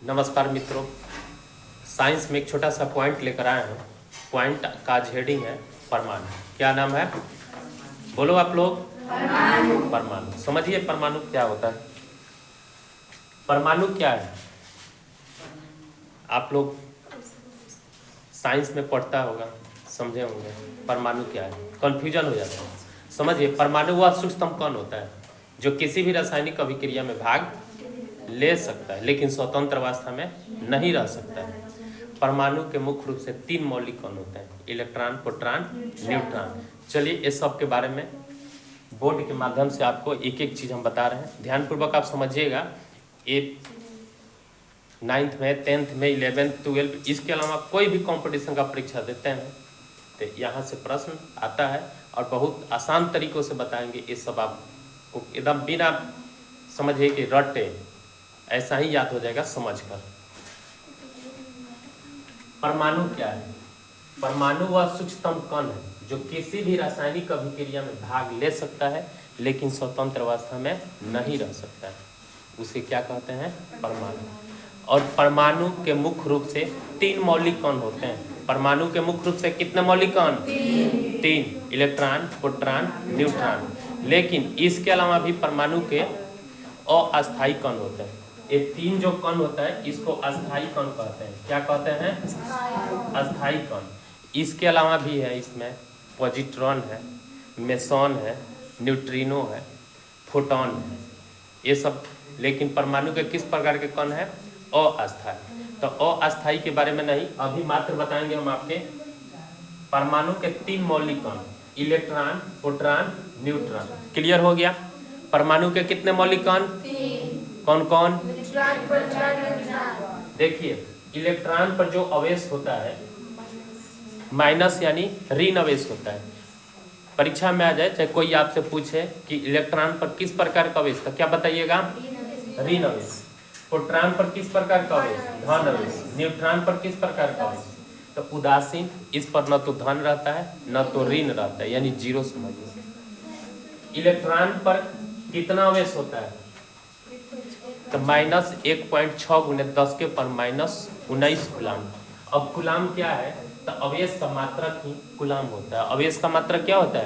नमस्कार मित्रों, साइंस में एक छोटा सा पॉइंट लेकर आए हैं। पॉइंट का हेडिंग है परमाणु। क्या नाम है? बोलो आप लोग। परमाणु। समझिए परमाणु क्या होता है। परमाणु क्या है? आप लोग साइंस में पढ़ता होगा, समझे होंगे परमाणु क्या है। कन्फ्यूजन हो जाता है। समझिए परमाणु वह सूक्ष्मतम कण होता है जो किसी भी रासायनिक अभिक्रिया में भाग ले सकता है लेकिन स्वतंत्र अवस्था में नहीं रह सकता है। परमाणु के मुख्य रूप से 3 मौलिक कण होते हैं, इलेक्ट्रॉन, प्रोटॉन, न्यूट्रॉन। चलिए इस सब के बारे में बोर्ड के माध्यम से आपको एक एक चीज़ हम बता रहे हैं। ध्यानपूर्वक आप समझिएगा। ये 9th में, 10th में, 11th, 12 इसके अलावा कोई भी कंपटीशन का परीक्षा देते हैं तो यहाँ से प्रश्न आता है और बहुत आसान तरीक़ों से बताएंगे। ये सब आपको एकदम बिना समझिए कि रटे ऐसा ही याद हो जाएगा समझकर। परमाणु क्या है? परमाणु वह सूक्ष्मतम कण है जो किसी भी रासायनिक अभिक्रिया में भाग ले सकता है लेकिन स्वतंत्र अवस्था में नहीं रह सकता है। उसे क्या कहते हैं? परमाणु। और परमाणु के मुख्य रूप से 3 मौलिक कण होते हैं। परमाणु के मुख्य रूप से कितने मौलिक कण? 3। Electron, proton, neutron. लेकिन इसके अलावा भी परमाणु के अस्थायी कण होते हैं। ये 3 जो कण होता है इसको अस्थायी कण कहते हैं। क्या कहते हैं? अस्थायी कण। इसके अलावा भी है, इसमें पॉजिट्रॉन है, मेसॉन है, न्यूट्रिनो है, फोटॉन है, ये सब। लेकिन परमाणु के किस प्रकार के कण है? अस्थायी। तो अस्थायी के बारे में नहीं, अभी मात्र बताएंगे हम आपके परमाणु के 3 मौलिक कण, इलेक्ट्रॉन, प्रोटॉन, न्यूट्रॉन। क्लियर हो गया? परमाणु के कितने मौलिक कण? कौन कौन? देखिए इलेक्ट्रॉन पर जो अवेश होता है माइनस यानी ऋण अवेश होता है। परीक्षा में आ जाए, चाहे कोई आपसे पूछे कि इलेक्ट्रॉन पर किस प्रकार का अवेश, तो क्या बताइएगा? ऋण अवेश। प्रोटॉन पर किस प्रकार का अवेश? धन अवेश। न्यूट्रॉन पर किस प्रकार का अवेश? तो उदासीन। इस पर न तो धन रहता है न तो ऋण रहता है, यानी जीरो समझिए। इलेक्ट्रॉन पर कितना अवेश होता है? तो -1.6 × 10⁻⁻⁹ कूलाम। अब कूलाम क्या है? तो अवेश का मात्रक ही कूलाम होता है। अवेश का मात्रक क्या होता है?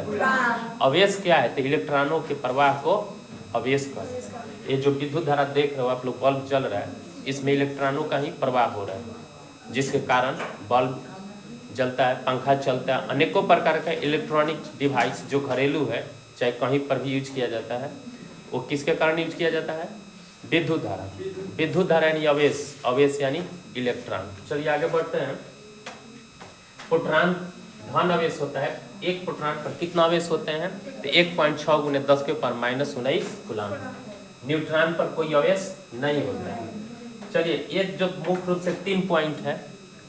अवेश क्या है? तो इलेक्ट्रॉनों के प्रवाह को अवेश कहते हैं। ये जो विद्युत धारा देख रहे हो आप लोग, बल्ब जल रहा है, इसमें इलेक्ट्रॉनों का ही प्रवाह हो रहा है, जिसके कारण बल्ब जलता है, पंखा चलता है। अनेकों प्रकार का इलेक्ट्रॉनिक डिवाइस जो घरेलू है, चाहे कहीं पर भी यूज किया जाता है, वो किसके कारण यूज किया जाता है? विद्युत धारा। विद्युत धारा यानी अवेश, अवेश यानी इलेक्ट्रॉन। चलिए आगे बढ़ते हैं। प्रोटॉन धन अवेश होता है। एक प्रोटॉन पर कितना अवेश होते हैं? तो 1.6 × 10⁻⁻⁹ कूलाम। न्यूट्रॉन पर कोई अवेश नहीं होता है। चलिए ये जो मुख्य रूप से 3 पॉइंट है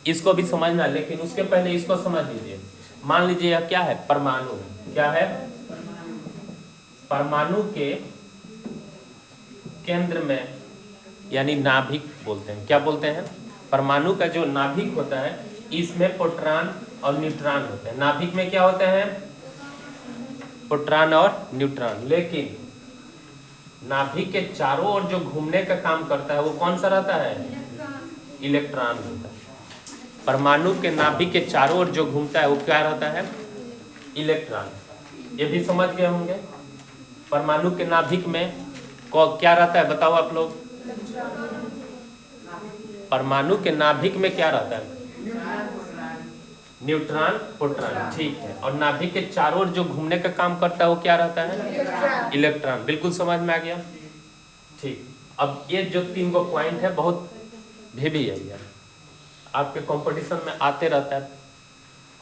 इसको भी समझना, लेकिन उसके पहले इसको समझ लीजिए। मान लीजिए यह क्या है? परमाणु। क्या है? परमाणु के केंद्र में यानी नाभिक बोलते हैं। क्या बोलते हैं? परमाणु का जो नाभिक होता है इसमें प्रोटॉन और न्यूट्रॉन होते हैं। नाभिक में क्या होते हैं? प्रोटॉन और न्यूट्रॉन। लेकिन नाभिक के चारों ओर जो घूमने का काम करता है वो कौन सा रहता है? इलेक्ट्रॉन होता है। परमाणु के नाभिक के चारों ओर जो घूमता है वो क्या रहता है? इलेक्ट्रॉन। ये भी समझ गए होंगे। परमाणु के नाभिक में क्या रहता है? बताओ आप लोग। परमाणु के नाभिक में क्या रहता है? Neutron, proton. ठीक है। और नाभिक के चारों ओर जो घूमने का काम करता है वो क्या रहता है? इलेक्ट्रॉन। बिल्कुल समझ में आ गया। ठीक। अब ये जो 3 गो पॉइंट है बहुत भी है यार, आपके कंपटीशन में आते रहता है।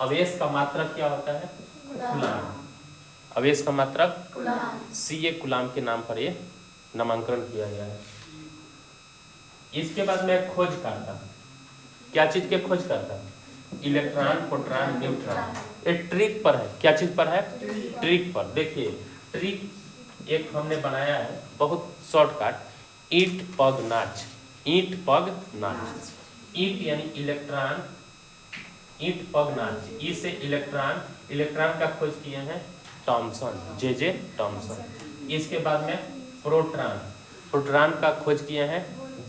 अवेश का मात्रक क्या होता है? कूलाम। अवेश का मात्रक CA कूलाम के नाम पर ये नामांकन किया गया है। इसके बाद मैं खोज करता हूँ। क्या चीज के खोज करता हूँ? Electron, proton, neutron. ये ट्रिक पर है। क्या चीज पर है? ट्रिक पर। देखिए ट्रिक एक हमने बनाया है बहुत शॉर्टकट, ईंट पग नाच। ईंट पग नाच। ईंट यानी इलेक्ट्रॉन, ईंट पग नाच। ई से इलेक्ट्रॉन, इलेक्ट्रॉन का खोज किए हैं थॉमसन, जे थॉमसन। इसके बाद में प्रोटॉन, प्रोटॉन का खोज किए हैं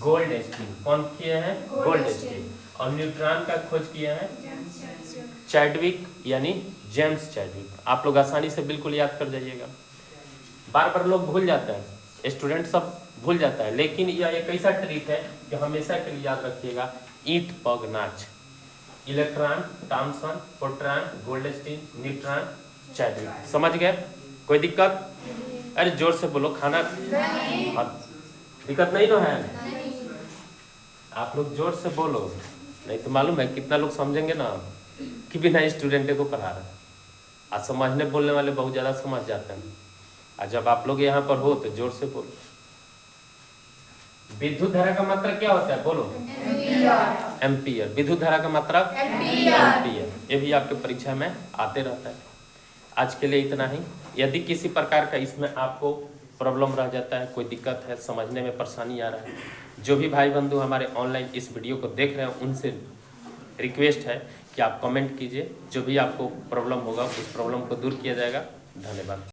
गोल्डस्टीन। कौन किए हैं? गोल्डस्टीन। और न्यूट्रॉन का खोज किए हैं चैडविक यानी जेम्स चैडविक। आप लोग आसानी से बिल्कुल याद कर जाइएगा। बार बार लोग भूल जाते हैं, स्टूडेंट सब भूल जाता है, लेकिन यह एक ऐसा ट्रिक है कि हमेशा के लिए याद रखिएगा। ईंट पग नाच, electron, Thomson, proton, Goldstein, neutron, Chadwick. समझ गए? कोई दिक्कत? अरे जोर से बोलो, खाना दिक्कत नहीं ना है? आप लोग जोर से बोलो, नहीं तो मालूम है कितना लोग समझेंगे ना कि बिना स्टूडेंट को पढ़ा रहे। आज समझने बोलने वाले बहुत ज़्यादा समझ जाते हैं, और जब आप लोग यहाँ पर हो तो जोर से बोलो। विद्युत धारा का मात्रा क्या होता है? बोलो। एम्पियर। विद्युत धारा का मात्रा एम्पियर। ये भी आपके परीक्षा में आते रहता है। आज के लिए इतना ही। यदि किसी प्रकार का इसमें आपको प्रॉब्लम रह जाता है, कोई दिक्कत है, समझने में परेशानी आ रहा है, जो भी भाई बंधु हमारे ऑनलाइन इस वीडियो को देख रहे हैं उनसे रिक्वेस्ट है कि आप कमेंट कीजिए। जो भी आपको प्रॉब्लम होगा उस प्रॉब्लम को दूर किया जाएगा। धन्यवाद।